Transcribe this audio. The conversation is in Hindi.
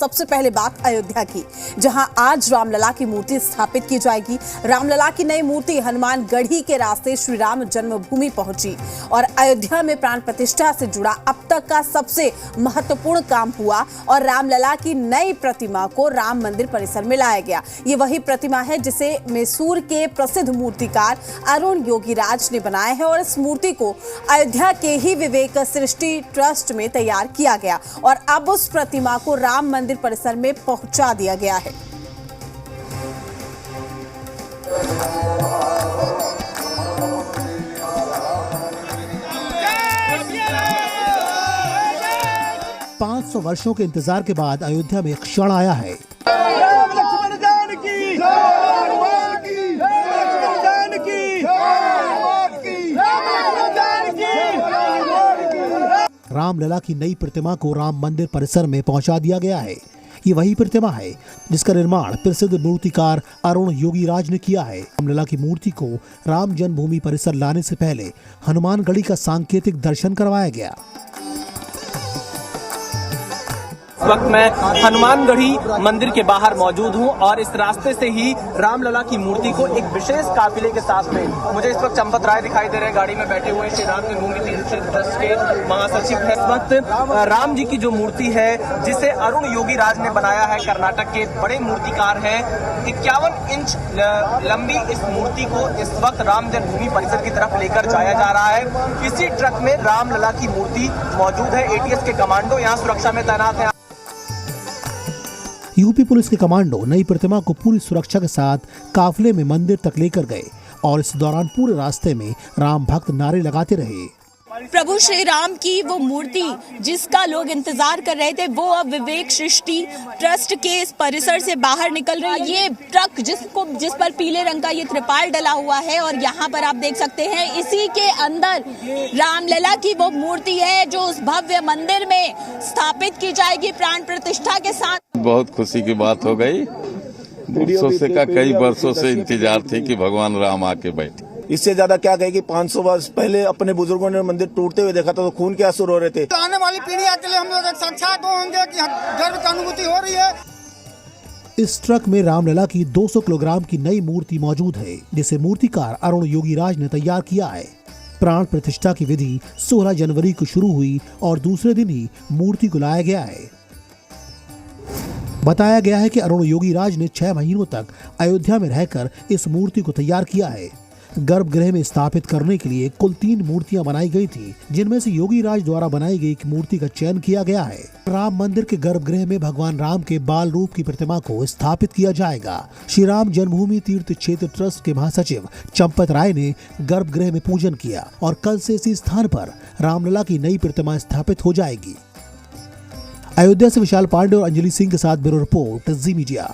सबसे पहले बात अयोध्या की, जहां आज रामलला की मूर्ति स्थापित की जाएगी। रामलला की नई मूर्ति हनुमानगढ़ी के रास्ते श्री राम जन्मभूमि पहुंची और अयोध्या में प्राण प्रतिष्ठा से जुड़ा अब तक का सबसे महत्वपूर्ण काम हुआ और रामलला की नई प्रतिमा को राम मंदिर परिसर में लाया गया। ये वही प्रतिमा है जिसे मैसूर के प्रसिद्ध मूर्तिकार अरुण योगीराज ने बनाया है और इस मूर्ति को अयोध्या के ही विवेक सृष्टि ट्रस्ट में तैयार किया गया और अब उस प्रतिमा को राम मंदिर परिसर में पहुंचा दिया गया है। पांच 500 वर्षों के इंतजार के बाद अयोध्या में एक क्षण आया है। रामलला की नई प्रतिमा को राम मंदिर परिसर में पहुंचा दिया गया है। ये वही प्रतिमा है जिसका निर्माण प्रसिद्ध मूर्तिकार अरुण योगीराज ने किया है। रामलला की मूर्ति को राम जन्मभूमि परिसर लाने से पहले हनुमानगढ़ी का सांकेतिक दर्शन करवाया गया। इस वक्त मैं हनुमानगढ़ी मंदिर के बाहर मौजूद हूं और इस रास्ते से ही रामलला की मूर्ति को एक विशेष काफिले के साथ में मुझे इस वक्त चंपत राय दिखाई दे रहे हैं। गाड़ी में बैठे हुए श्री राम जन्मभूमि तीर्थ ट्रस्ट के महासचिव है। इस वक्त राम जी की जो मूर्ति है जिसे अरुण योगीराज ने बनाया है, कर्नाटक के बड़े मूर्तिकार हैं, 51 इंच लंबी इस मूर्ति को इस वक्त राम जन्मभूमि परिसर की तरफ लेकर जाया जा रहा है। इसी ट्रक में रामलला की मूर्ति मौजूद है। एटीएस के कमांडो यहाँ सुरक्षा में तैनात है। यूपी पुलिस के कमांडो नई प्रतिमा को पूरी सुरक्षा के साथ काफिले में मंदिर तक लेकर गए और इस दौरान पूरे रास्ते में राम भक्त नारे लगाते रहे। प्रभु श्री राम की वो मूर्ति जिसका लोग इंतजार कर रहे थे वो अब विवेक सृष्टि ट्रस्ट के इस परिसर से बाहर निकल रही है। ये ट्रक जिस पर पीले रंग का ये त्रिपाल डला हुआ है और यहाँ पर आप देख सकते हैं इसी के अंदर रामलला की वो मूर्ति है जो उस भव्य मंदिर में स्थापित की जाएगी प्राण प्रतिष्ठा के साथ। बहुत खुशी की बात हो गई। वर्षों से का कई वर्षों से इंतजार थी कि भगवान राम आके बैठे। इससे ज्यादा क्या कहे कि 500 वर्ष पहले अपने बुजुर्गों ने मंदिर टूटते हुए देखा था तो खून के आंसू रो रहे थे। आने वाली पीढ़ी के लिए हम लोग एक साक्षात होंगे कि गर्व की अनुभूति हो रही है। इस ट्रक में रामलला की 200 किलोग्राम की नई मूर्ति मौजूद है जिसे मूर्तिकार अरुण योगीराज ने तैयार किया है। प्राण प्रतिष्ठा की विधि 16 जनवरी को शुरू हुई और दूसरे दिन ही मूर्ति को लाया गया है। बताया गया है कि अरुण योगीराज ने 6 महीनों तक अयोध्या में रहकर इस मूर्ति को तैयार किया है। गर्भगृह में स्थापित करने के लिए कुल 3 मूर्तियां बनाई गई थी, जिनमें से योगीराज द्वारा बनाई गई एक मूर्ति का चयन किया गया है। राम मंदिर के गर्भगृह में भगवान राम के बाल रूप की प्रतिमा को स्थापित किया जाएगा। श्री राम जन्मभूमि तीर्थ क्षेत्र ट्रस्ट के महासचिव चंपत राय ने गर्भगृह में पूजन किया और कल से इसी स्थान पर रामलला की नई प्रतिमा स्थापित हो जाएगी। अयोध्या से विशाल पांडे और अंजलि सिंह के साथ ब्यूरो रिपोर्ट जी मीडिया।